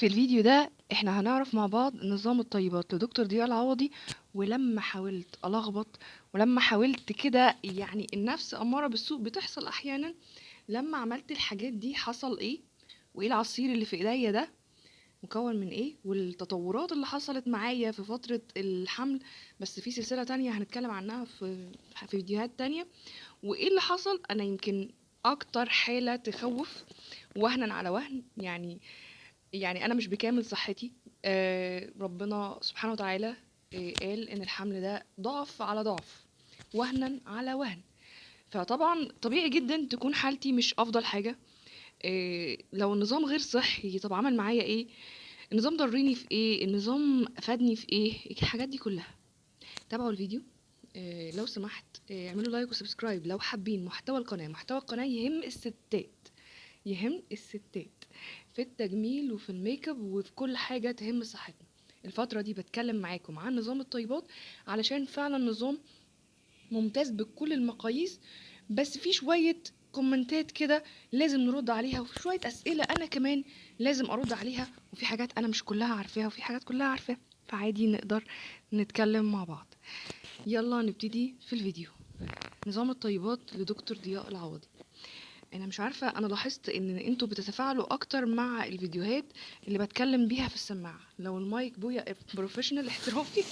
في الفيديو ده احنا هنعرف مع بعض نظام الطيبات لدكتور ضياء العوضي. ولما حاولت ألخبط، ولما حاولت كده يعني النفس أمارة بالسوء بتحصل أحيانا، لما عملت الحاجات دي حصل ايه؟ وايه العصير اللي في ايديا ده مكون من ايه؟ والتطورات اللي حصلت معايا في فترة الحمل، بس في سلسلة تانية هنتكلم عنها في فيديوهات تانية. وايه اللي حصل؟ انا يمكن اكتر حالة تخوف، وهنا على وهن يعني انا مش بكامل صحتي. ربنا سبحانه وتعالى قال ان الحمل ده ضعف على ضعف، وهنا على وهن. فطبعا طبيعي جدا تكون حالتي مش افضل حاجة. لو النظام غير صحي طب عمل معايا ايه؟ النظام ضرني في ايه؟ النظام افادني في ايه؟ الحاجات دي كلها تابعوا الفيديو. لو سمحت اعملوا لايك وسبسكرايب لو حابين محتوى القناة. محتوى القناة يهم الستات، يهم الستات في التجميل وفي الميك اب وفي كل حاجة تهم صحتنا. الفترة دي بتكلم معاكم عن نظام الطيبات علشان فعلا نظام ممتاز بكل المقاييس، بس في شوية كومنتات كده لازم نرد عليها، وفي شوية أسئلة أنا كمان لازم أرد عليها، وفي حاجات أنا مش كلها عارفاها وفي حاجات كلها عارفاها، فعادي نقدر نتكلم مع بعض. يلا نبتدي في الفيديو. نظام الطيبات لدكتور ضياء العوضي. انا مش عارفه، انا لاحظت ان انتوا بتتفاعلوا اكتر مع الفيديوهات اللي بتكلم بيها في السماعه. لو المايك بويا بروفيشنال احترافي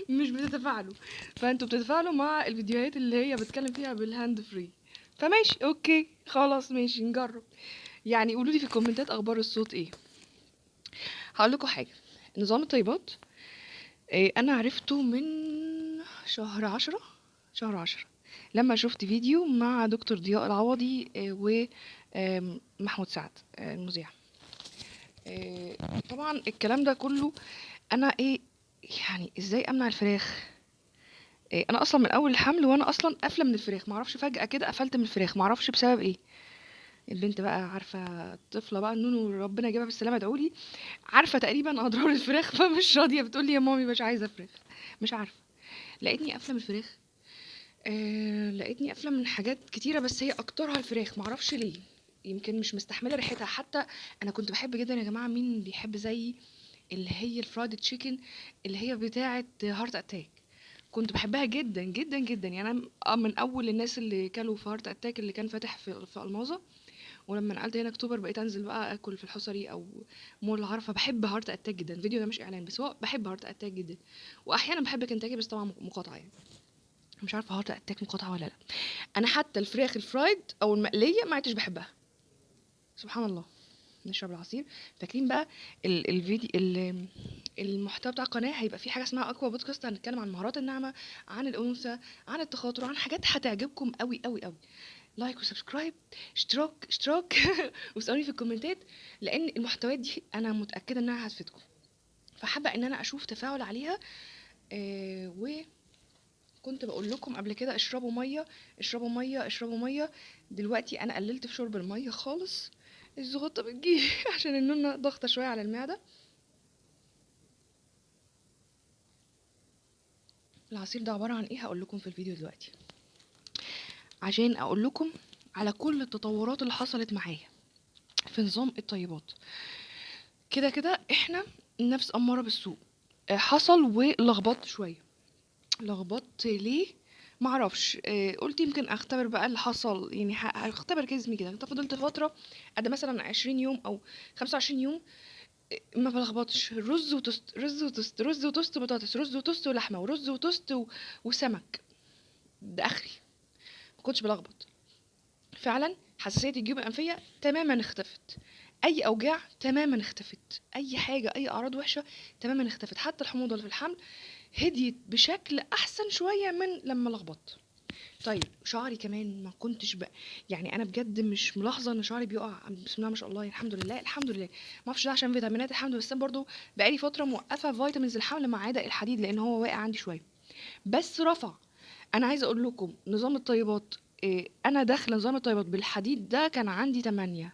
مش بتتفاعلوا، فانتوا بتتفاعلوا مع الفيديوهات اللي هي بتكلم فيها بالهاند فري. فماشي اوكي خلاص ماشي نجرب. يعني قولوا لي في الكومنتات اخبار الصوت ايه. هقول لكم حاجه. نظام الطيبات انا عرفته من شهر 10، شهر 10 لما شفت فيديو مع دكتور ضياء العوضي ومحمود سعد المذيع. طبعا الكلام ده كله انا ايه؟ يعني ازاي امنع الفراخ؟ انا اصلا من اول الحمل وانا اصلا قافله من الفراخ، معرفش فجاه كده قفلت من الفراخ، معرفش بسبب ايه. البنت بقى عارفه، الطفله بقى النونو ربنا يجيبها بالسلامه ادعولي، عارفه تقريبا اضرار الفراخ فمش راضيه، بتقول لي يا مامي مش عايزه فراخ. مش عارفه، لقيتني قافله من الفراخ. لقيتني قافله من حاجات كتيره بس هي اكترها الفراخ، معرفش ليه. يمكن مش مستحمله ريحتها حتى. انا كنت بحب جدا يا جماعه، مين بيحب زيي اللي هي الفرايد تشيكن اللي هي بتاعه هارت اتاك؟ كنت بحبها جدا جدا جدا. يعني انا من اول الناس اللي كلوا في هارت اتاك اللي كان فاتح في الماظه. ولما نقلت هنا اكتوبر بقيت انزل بقى اكل في الحصري او مول العرفه. بحب هارت اتاك جدا. الفيديو ده مش اعلان بس هو بحب هارت اتاك جدا. واحيانا بحب كنتاكي بس طبعا مقاطعه يعني. مش عارفه هارت اتاك مقاطعه ولا لا. انا حتى الفراخ الفرايد او المقليه ما عدتش بحبها. سبحان الله. نشرب العصير. فاكرين بقى الفيديو المحتوى بتاع القناه هيبقى فيه حاجه اسمها اكوا بودكاست، هنتكلم عن مهارات النعمه، عن الانوثه، عن التخاطر، عن حاجات هتعجبكم قوي قوي قوي. لايك وسبسكرايب، اشتراك واسالوني في الكومنتات، لان المحتويات دي انا متاكده انها هتفيدكم، فحابه ان انا اشوف تفاعل عليها. وكنت بقول لكم قبل كده اشربوا ميه، اشربوا ميه، اشربوا ميه. دلوقتي انا قللت في شرب الميه خالص. الزغطه بتجيلي عشان النونه ضغطه شويه على المعده. العصير ده عباره عن ايه هقول لكم في الفيديو دلوقتي، عشان اقول لكم على كل التطورات اللي حصلت معايا في نظام الطيبات. كده كده احنا نفس اماره بالسوء. حصل ولخبطت شويه. لخبطت ليه؟ معرفش. قلت يمكن اختبر بقى اللي حصل، يعني هختبر جسمي كده. انت فضلت فتره قد مثلا 20 يوم او 25 يوم ما بلخبطش. رز وتوست، رز وتوست، رز وتوست وبطاطس، رز وتوست ولحمه، ورز وتوست وسمك. ده اخري، ما كنتش بلخبط. فعلا حساسيه الجيوب الانفيه تماما اختفت. اي اوجاع تماما اختفت. اي حاجه، اي اعراض وحشه تماما اختفت. حتى الحموضه اللي في الحمل هديت بشكل احسن شويه من لما لخبطت. طيب شعري كمان ما كنتش بقى، يعني انا بجد مش ملاحظه ان شعري بيقع. بسم الله ما شاء الله، الحمد لله الحمد لله. ما اعرفش ده عشان فيتامينات الحمد لله، بس انا برضو بقالي فتره موقفه فيتامينز الحمل مع عدق الحديد لان هو واقع عندي شويه. بس رفع. انا عايزه اقول لكم نظام الطيبات انا داخله نظام الطيبات بالحديد ده كان عندي 8،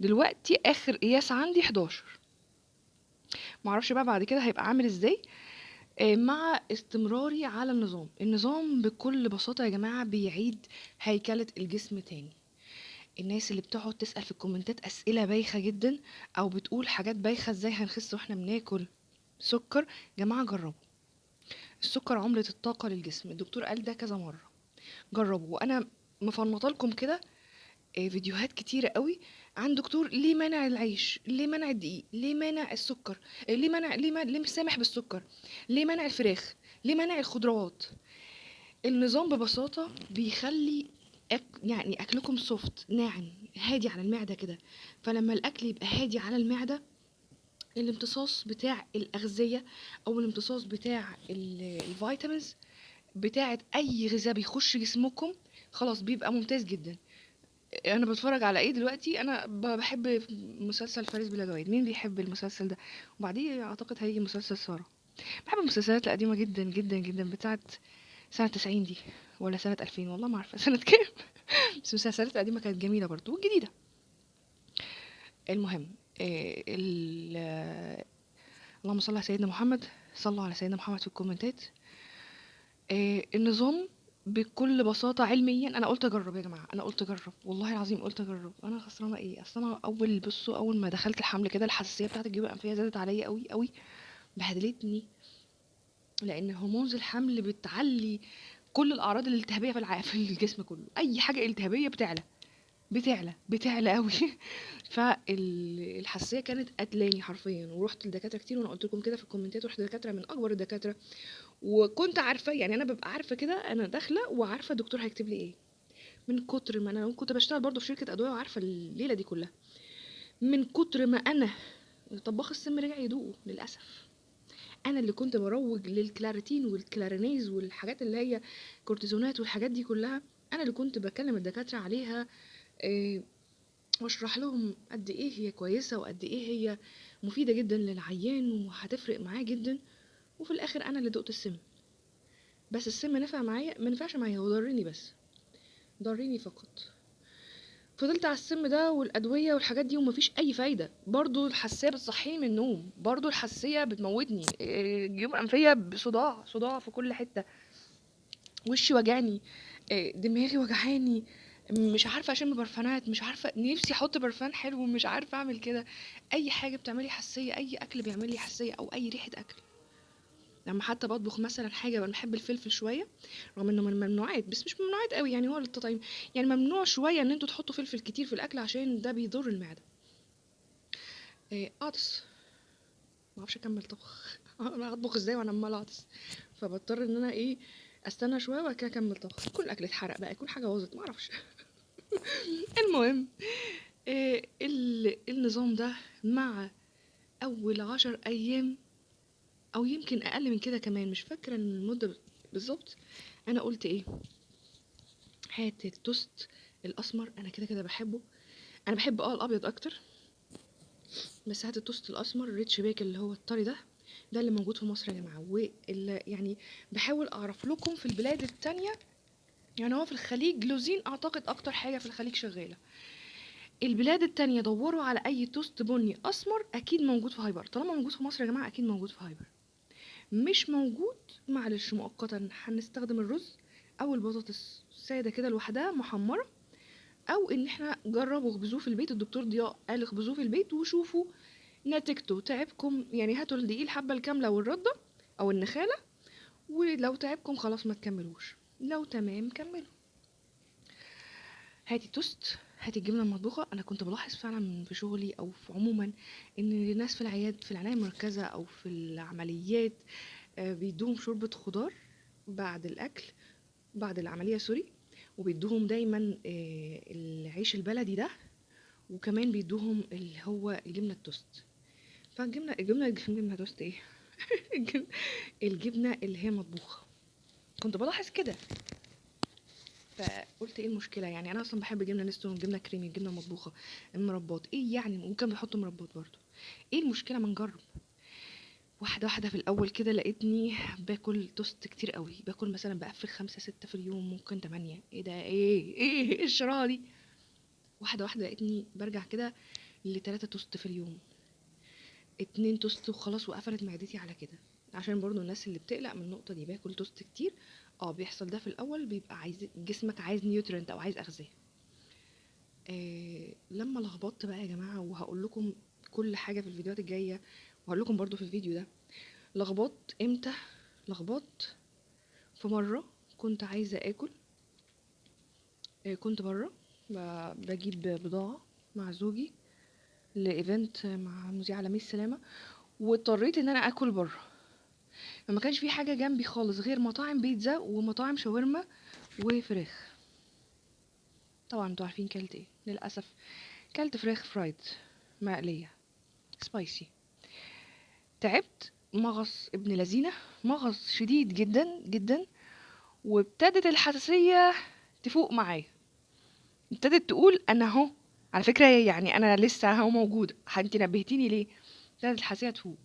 دلوقتي اخر قياس عندي 11. معرفش بقى بعد كده هيبقى عامل ازاي مع استمراري على النظام. النظام بكل بساطة يا جماعة بيعيد هيكلة الجسم تاني. الناس اللي بتقعد تسأل في الكومنتات أسئلة بايخة جدا، أو بتقول حاجات بايخة ازاي هنخس واحنا بناكل سكر. جماعة جربوا، السكر عملة الطاقة للجسم، الدكتور قال ده كذا مرة. جربوا، وأنا مفنطه لكم كده فيديوهات كتيرة قوي عن دكتور ليه منع العيش، ليه منع الدقيق، ليه منع السكر، ليه منع، ليه مش سامح بالسكر، ليه منع الفراخ، ليه منع الخضروات. النظام ببساطة بيخلي يعني أكلكم سوفت، ناعم، هادي على المعدة كده. فلما الأكل يبقى هادي على المعدة، الامتصاص بتاع الأغذية أو الامتصاص بتاع الفيتامينز بتاعة أي غذاء بيخش جسمكم خلاص بيبقى ممتاز جدا. انا بتفرج على ايه دلوقتي؟ انا بحب مسلسل فارس بلا جواد. مين بيحب المسلسل ده؟ وبعديه اعتقد هيجي مسلسل سارة. بحب المسلسلات القديمة جدا جدا جدا، بتاعت سنة 90 دي ولا سنة 2000، والله ما عارفة سنة كام. بس المسلسلات القديمة كانت جميلة برضو والجديدة. المهم، اللهم صل على سيدنا محمد. صلوا على سيدنا محمد في الكومنتات. النظام بكل بساطة علميا، انا قلت اجرب يا جماعة، انا قلت اجرب والله العظيم، قلت اجرب. انا خسرانة ايه؟ اصلا انا اول ما دخلت الحمل كده الحساسية بتاعت الجيوب الانفية زادت عليا قوي قوي، بهدلتني. لان هرمونز الحمل بتعلي كل الاعراض الالتهابية في الجسم كله. اي حاجة التهابية بتعلى قوي. فالحساسية كانت قتلاني حرفيا، ورحت لدكاترة كتير، وانا قلت لكم كده في الكومنتات، رحت لدكاترة من اكبر الدكاترة. وكنت عارفة، يعني انا ببقى عارفة كده، انا داخلة وعارفة الدكتور هيكتب لي ايه. من كتر ما انا كنت بشتغل برضو في شركة ادوية وعارفة الليلة دي كلها، من كتر ما انا طباخ السم رجع يدوقه للاسف. انا اللي كنت بروج للكلاريتين والكلارينيز والحاجات اللي هي كورتيزونات والحاجات دي كلها، انا اللي كنت بكلم الدكاترة عليها، إيه، واشرح لهم قد ايه هي كويسة وقد ايه هي مفيدة جدا للعيان وهتفرق معاه جدا. وفي الاخر انا اللي دقت السم. بس السم نفع معايا؟ ما نفعش معايا، هو ضرني بس، ضرني فقط. فضلت على السم ده والادويه والحاجات دي ومفيش اي فايده. برضو الحساسيه بتصحيني من النوم، برضو الحساسيه بتموتني، جيوب انفيه صداع في كل حته، وشي وجعني، دماغي وجعاني، مش عارفه اشم برفانات، مش عارفه، نفسي احط برفان حلو مش عارفه اعمل كده. اي حاجه بتعملي حساسيه، اي اكل بيعمل لي حساسيه، او اي ريحه اكل. لما حتى بطبخ مثلا حاجه، انا بحب الفلفل شويه، رغم انه من الممنوعات بس مش ممنوعات قوي يعني، هو للتطعيم. يعني ممنوع شويه ان انتوا تحطوا فلفل كتير في الاكل عشان ده بيضر المعده. اعطس، ما اعرفش اكمل طبخ. انا هطبخ ازاي وانا عمال اعطس؟ فبضطر ان انا استنى شويه وبعد كده اكمل طبخ. كل الاكل اتحرق بقى، كل حاجه باظت، ما اعرفش. المهم، النظام ده مع اول 10 ايام او يمكن اقل من كده كمان، مش فاكره المده بالظبط، انا قلت ايه؟ هات التوست الاسمر، انا كده كده بحبه. انا بحب الابيض اكتر، بس هات التوست الاسمر ريتش بيك اللي هو الطري ده، ده اللي موجود في مصر يا جماعه. واللي يعني بحاول اعرف لكم في البلاد التانية، يعني هو في الخليج لوزين اعتقد اكتر حاجه في الخليج شغاله. البلاد التانية دوروا على اي توست بني اسمر، اكيد موجود في هايبر. طالما موجود في مصر يا جماعه اكيد موجود في هايبر. مش موجود، معلش مؤقتا هنستخدم الرز او البطاطس ساده كده لوحدها محمره، او ان احنا جربوا اخبزوه في البيت. الدكتور ضياء قال اخبزوه في البيت وشوفوا نتيجته. تعبكم يعني هاتوا الدقيق الحبه الكامله والرده او النخاله، ولو تعبكم خلاص ما تكملوش، لو تمام كملوا. هاتي توست، هاتي الجبنه المطبوخه. انا كنت بلاحظ فعلا في شغلي او في عموما ان الناس في العياد، في العنايه المركزه او في العمليات، بيدوهم شوربه خضار بعد الاكل، بعد العمليه سوري. وبيدوهم دايما العيش البلدي ده، وكمان بيدوهم اللي هو الجبنه التوست. الجبنه توست ايه؟ الجبنه الجبنة اللي هي مطبوخه. كنت بلاحظ كده، فقلت ايه المشكله؟ يعني انا اصلا بحب الجبنه نستون والجبنه كريمي، الجبنه المطبوخه، المربات، ايه يعني؟ ممكن بيحطوا مربات برضو، ايه المشكله؟ ما نجرب. واحده واحده. في الاول كده لقيتني باكل توست كتير قوي، باكل مثلا بقفل 5 6 في اليوم، ممكن 8. ايه ده؟ ايه الشراهه دي؟ واحده واحده لقيتني برجع كده ل3 توست في اليوم، 2 توست وخلاص، وقفلت معدتي على كده. عشان برضو الناس اللي بتقلق من النقطه دي، باكل توست كتير. بيحصل ده في الاول، بيبقى عايز جسمك عايز نيوترنت او عايز اغذيه. لما لخبطت بقى يا جماعه، وهقول لكم كل حاجه في الفيديوهات الجايه، وهقول لكم برضو في الفيديو ده. لخبطت امتى؟ لخبطت في مره كنت عايزه اكل. كنت بره بجيب بضاعه مع زوجي لايفنت مع مذيع على ميس سلامه، واضطريت ان انا اكل بره. فما كانش في حاجه جنبي خالص غير مطاعم بيتزا ومطاعم شاورما وفراخ. طبعا انتوا عارفين كلت ايه للاسف. كلت فراخ فرايد مقليه سبايسي. تعبت مغص ابن لذينه، مغص شديد جدا جدا. وابتدت الحساسيه تفوق معايا، ابتدت تقول انا اهو، على فكره يعني انا لسه اهو موجوده، انت نبهتيني ليه؟ ابتدت الحساسيه تفوق.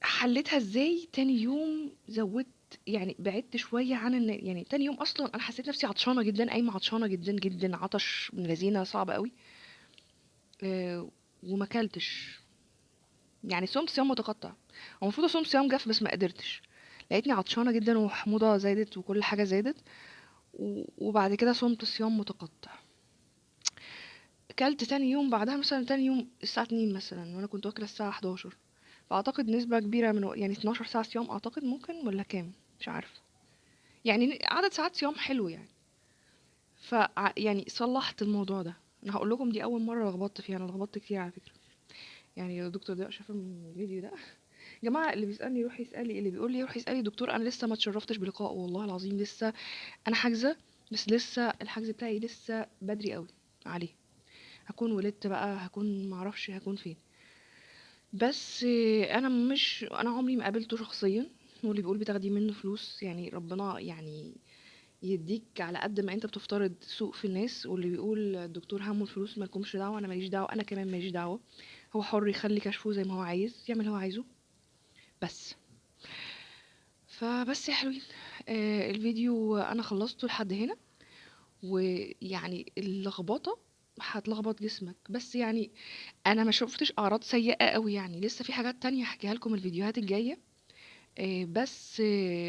حليتها ازاي؟ تاني يوم زودت، يعني بعدت شويه عن يعني تاني يوم اصلا انا حسيت نفسي عطشانه جدا، قايمه عطشانه جدا جدا، عطش من لذينه صعب قوي. وما اكلتش. يعني صمت صيام متقطع، هو المفروض اصوم صيام جاف بس ما قدرتش. لقيتني عطشانه جدا وحموضه زادت وكل حاجه زادت. وبعد كده صمت صيام متقطع. اكلت تاني يوم بعدها، مثلا تاني يوم الساعه 2 مثلا، وانا كنت واكله الساعه 11. فاعتقد نسبه كبيره من يعني 12 ساعه صيام اعتقد، ممكن ولا كام مش عارفه. يعني عدد ساعات صيام حلو يعني. يعني صلحت الموضوع ده. انا هقول لكم دي اول مره لخبطت فيها، انا لخبطت كتير على فكره. يعني لو الدكتور ده شاف الفيديو ده جماعه، اللي بيسالني يروح يسالي، اللي بيقول لي يروح يسالي دكتور، انا لسه ما اتشرفتش بلقاء والله العظيم لسه. انا حاجزه، بس لسه الحجز بتاعي لسه بدري قوي عليه. هكون ولدت بقى، هكون معرفش هكون فين. بس انا عمري ما قابلته شخصيا. واللي بيقول بتاخدي منه فلوس، يعني ربنا يعني يديك على قد ما انت بتفترض سوء في الناس. واللي بيقول الدكتور همه الفلوس، مالكمش دعوه، انا ماليش دعوه، انا كمان ماليش دعوه. هو حر يخلي كشفه زي ما هو عايز، يعمل اللي هو عايزه. بس فبس يا حلوين، الفيديو انا خلصته لحد هنا. ويعني اللخبطه هتلخبط جسمك، بس يعني انا ما شفتش اعراض سيئه قوي، يعني لسه في حاجات تانية هحكيها لكم الفيديوهات الجايه. بس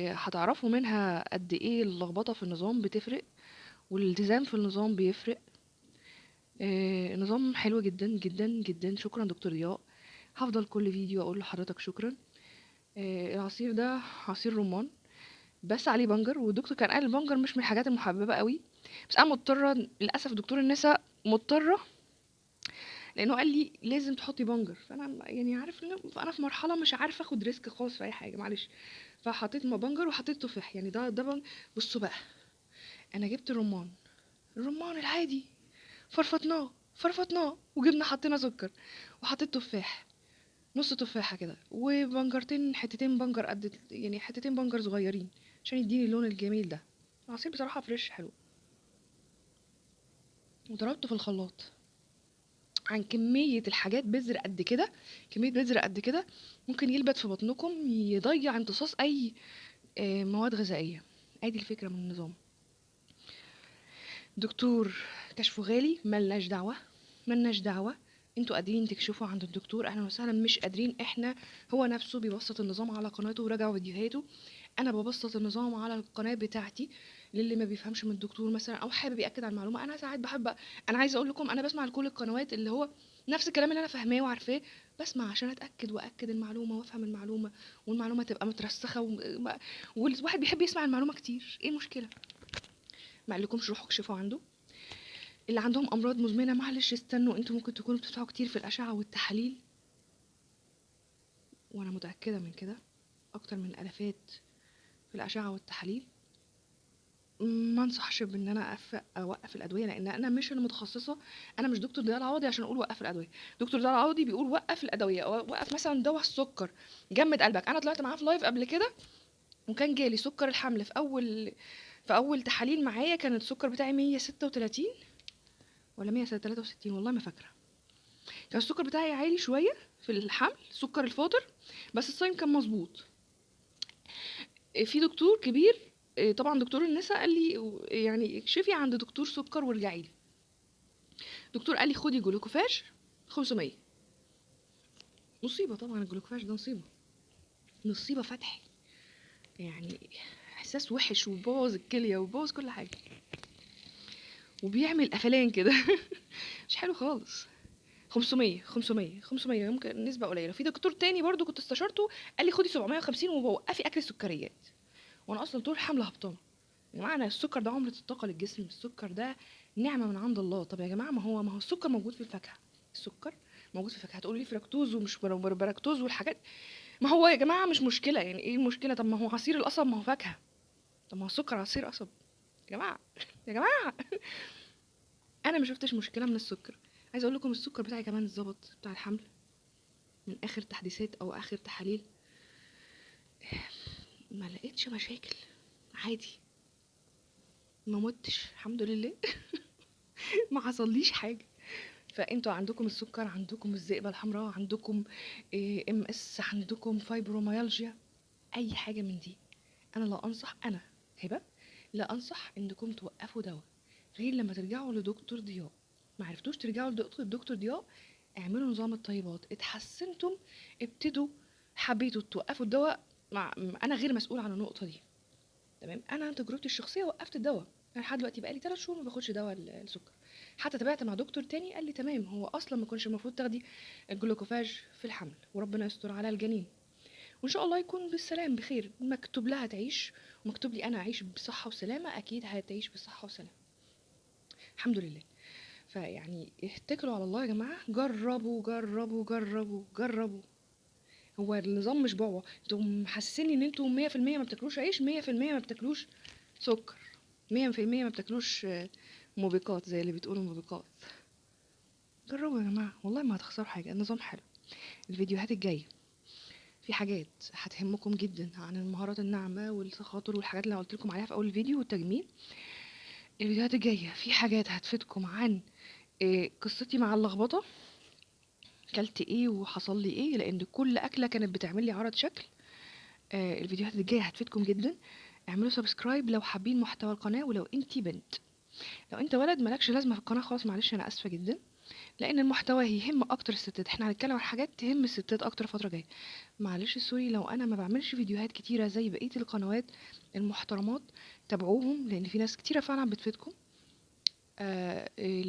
هتعرفوا منها قد ايه اللخبطه في النظام بتفرق، والالتزام في النظام بيفرق. نظام حلو جدا جدا جدا. شكرا دكتور ضياء. هفضل كل فيديو اقول لحضرتك شكرا. العصير ده عصير رمان، بس عليه بنجر، والدكتور كان قال البنجر مش من الحاجات المحببه قوي. بس انا مضطره للاسف، دكتور النساء مضطره، لانه قال لي لازم تحطي بنجر. فانا يعني عارف ان انا في مرحله مش عارفه اخد ريسك خالص في اي حاجه، معلش. فحطيت بنجر وحطيت تفاح، يعني ده بصوا بقى، انا جبت الرمان العادي، فرفطناه وجبنا حطينا سكر، وحطيت تفاح، نص تفاحه كده، وبنجرتين، حتتين بنجر قد يعني حتتين بنجر صغيرين، عشان يديني اللون الجميل ده. العصير بصراحه فريش حلو. وضربته في الخلاط عن كمية الحاجات بذر قد كده، كمية بذر قد كده ممكن يلبت في بطنكم، يضيع امتصاص أي مواد غذائية. ادي الفكرة من النظام. دكتور كشفه غالي، ملناش دعوة، ملناش دعوة. انتوا قادرين تكشفوا عند الدكتور اهلا وسهلا، مش قادرين احنا. هو نفسه بيبسط النظام على قناته وراجعوا فيديوهاته. انا ببسط النظام على القناه بتاعتي للي ما بيفهمش من الدكتور مثلا، او حابب ياكد على المعلومه. انا ساعات بحب، انا عايزه اقول لكم انا بسمع لكل القنوات اللي هو نفس الكلام اللي انا فاهماه وعارفاه، بسمع عشان اتاكد واكد المعلومه وافهم المعلومه، والمعلومه تبقى مترسخه والواحد بيحب يسمع المعلومه كتير. ايه المشكله؟ ما قالكمش روحوا اكشفوا عنده. اللي عندهم امراض مزمنه معلش استنوا، انتوا ممكن تكونوا بتدفعوا كتير في الاشعه والتحاليل، وانا متاكده من كده، اكتر من الافات في الاشعه والتحاليل. ما انصحش بان انا اوقف الادويه، لان انا مش المتخصصه. انا مش دكتور ضياء العوضي عشان اقول وقف الادويه. دكتور ضياء العوضي بيقول وقف الادويه، وقف مثلا دواء السكر، جمد قلبك. انا طلعت معاه في لايف قبل كده، وكان جالي سكر الحمل في اول تحاليل معايا، كان السكر بتاعي 136 ولا 163 والله ما فاكره. كان السكر بتاعي عالي شويه في الحمل، سكر الفاطر، بس الصايم كان مظبوط. في دكتور كبير، طبعا دكتور النساء، قال لي يعني اكشفي عند دكتور سكر وارجعي لي. دكتور قال لي خدي جلوكوفاج 500. مصيبه طبعا، الجلوكوفاج ده مصيبه، مصيبه فتح، يعني احساس وحش وبوظ الكليه وبوظ كل حاجه. وبيعمل قفلان كده. مش حلو خالص. 500 يمكن نسبة قليلة. في دكتور تاني برضو كنت استشرته قال لي خدي 750 ووقفي اكل السكريات، وانا اصلا طول الحمل هبطانه. يا جماعه أنا السكر ده عملة الطاقة للجسم، السكر ده نعمة من عند الله. طب يا جماعة ما هو السكر موجود في الفاكهة، السكر موجود في الفاكهة. هتقولي لي فركتوز ومش براكتوز والحاجات، ما هو يا جماعة مش مشكلة، يعني ايه المشكلة؟ طب ما هو عصير القصب ما هو فاكهة، طب ما هو السكر عصير قصب. يا جماعة يا جماعة انا ما شفتش مشكلة من السكر. عايزه اقول لكم السكر بتاعي كمان اتظبط بتاع الحمل من اخر تحديثات او اخر تحاليل، ما لقيتش مشاكل، عادي، ما متش الحمد لله. ما حصليش حاجه. فانتوا عندكم السكر، عندكم الذئبه الحمراء، عندكم ام اس، عندكم فايبروميالجيا، اي حاجه من دي، انا لا انصح، انا هبه لا انصح انكم توقفوا دواء غير لما ترجعوا لدكتور ضياء. ما عرفتوش ترجعوا لدكتور ضياء، اعملوا نظام الطيبات. اتحسنتم، ابتدوا، حبيتوا توقفوا الدواء، انا غير مسؤول عن النقطه دي، تمام؟ انا تجربتي الشخصيه وقفت الدواء، انا لحد دلوقتي بقالي 3 شهور ما باخدش دواء السكر. حتى تابعت مع دكتور تاني قال لي تمام، هو اصلا ما كانش المفروض تاخدي الجلوكوفاج في الحمل، وربنا يستر على الجنين، وان شاء الله يكون بالسلام بخير. مكتوب لها تعيش ومكتوب لي انا اعيش بصحه وسلامه، اكيد هتعيش بصحه وسلامه الحمد لله. فيعني اتكلوا على الله يا جماعه، جربوا جربوا جربوا جربوا. هو النظام مش بعبع، انتوا محسسيني ان انتوا 100% ما بتاكلوش عيش، 100% ما بتاكلوش سكر، 100% ما بتاكلوش موبقات زي اللي بتقولوا موبقات. جربوا يا جماعه والله ما هتخسروا حاجه، النظام حلو. الفيديوهات الجايه في حاجات هتهمكم جدا عن المهارات الناعمه والتخاطر والحاجات اللي انا قلت لكم عليها في اول الفيديو والتجميل. الفيديوهات الجايه في حاجات هتفيدكم عن قصتي مع اللخبطه، كلت ايه وحصل لي ايه، لان كل اكله كانت بتعمل لي عرض شكل. الفيديوهات الجايه هتفيدكم جدا. اعملوا سبسكرايب لو حابين محتوى القناه، ولو انتي بنت، لو انت ولد مالكش لازمه في القناه خالص، معلش انا اسفه جدا، لان المحتوى يهم اكتر الستات، احنا هنتكلم عن حاجات تهم الستات اكتر الفتره الجايه. معلش سوري لو انا ما بعملش فيديوهات كتيره زي بقيه القنوات المحترمات، تابعوهم لان في ناس كتيره فعلا بتفيدكم.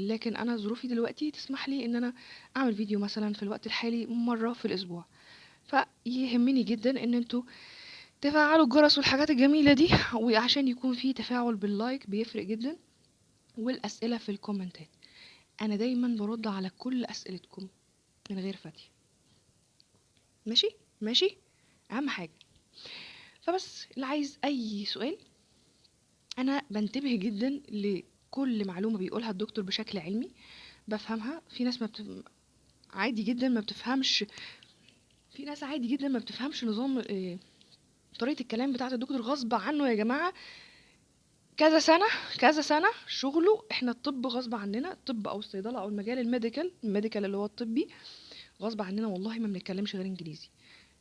لكن انا ظروفي دلوقتي تسمح لي ان انا اعمل فيديو مثلا في الوقت الحالي مره في الاسبوع، فيهمني جدا ان انتوا تفعلوا الجرس والحاجات الجميله دي، وعشان يكون في تفاعل باللايك بيفرق جدا، والاسئله في الكومنتات، انا دايما برد على كل اسئلتكم من غير فتي، ماشي ماشي، اهم حاجه. فبس اللي عايز اي سؤال، انا بنتبه جدا لكل معلومه بيقولها الدكتور بشكل علمي، بفهمها. في ناس عادي جدا ما بتفهمش، في ناس عادي جدا ما بتفهمش نظام طريقه الكلام بتاعه الدكتور غصب عنه يا جماعه. كذا سنه كذا سنه شغله، احنا الطب غصب عننا، الطب او الصيدله او المجال الميديكال اللي هو الطبي، غصب عننا والله ما بنتكلمش غير انجليزي،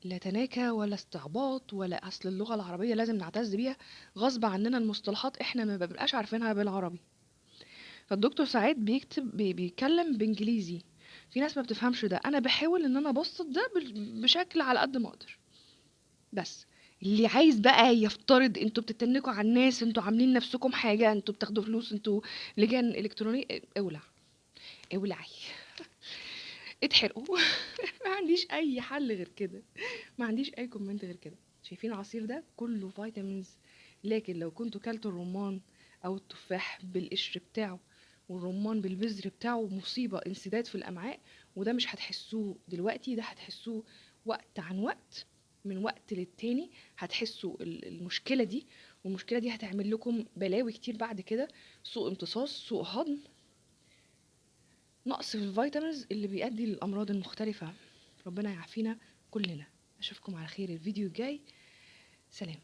لا تناكة ولا استعباط ولا اصل اللغة العربية لازم نعتز بيها، غصب عننا المصطلحات احنا ما بنبقاش عارفينها بالعربي، فالدكتور ساعات بيكتب بيتكلم بانجليزي، في ناس ما بتفهمش ده، انا بحاول ان انا ابسط ده بشكل على قد ما اقدر. بس اللي عايز بقى يفترض انتوا بتتنكوا على الناس، انتوا عاملين نفسكم حاجة، انتوا بتاخدوا فلوس، انتوا لجان الكترونية، اولع، اولعي، اتحرقوا. ما عنديش اي حل غير كده، ما عنديش اي كومنت غير كده. شايفين العصير ده كله فيتامينز، لكن لو كنتوا كلتوا الرمان او التفاح بالقشر بتاعه والرمان بالبذر بتاعه، مصيبة، انسداد في الامعاء، وده مش هتحسوه دلوقتي، ده هتحسوه وقت عن وقت، من وقت للتاني هتحسوا المشكلة دي، والمشكلة دي هتعمل لكم بلاوي كتير بعد كده، سوء امتصاص، سوء هضم، نقص في الفيتامينز اللي بيؤدي للأمراض المختلفة. ربنا يعافينا كلنا. أشوفكم على خير الفيديو الجاي، سلام.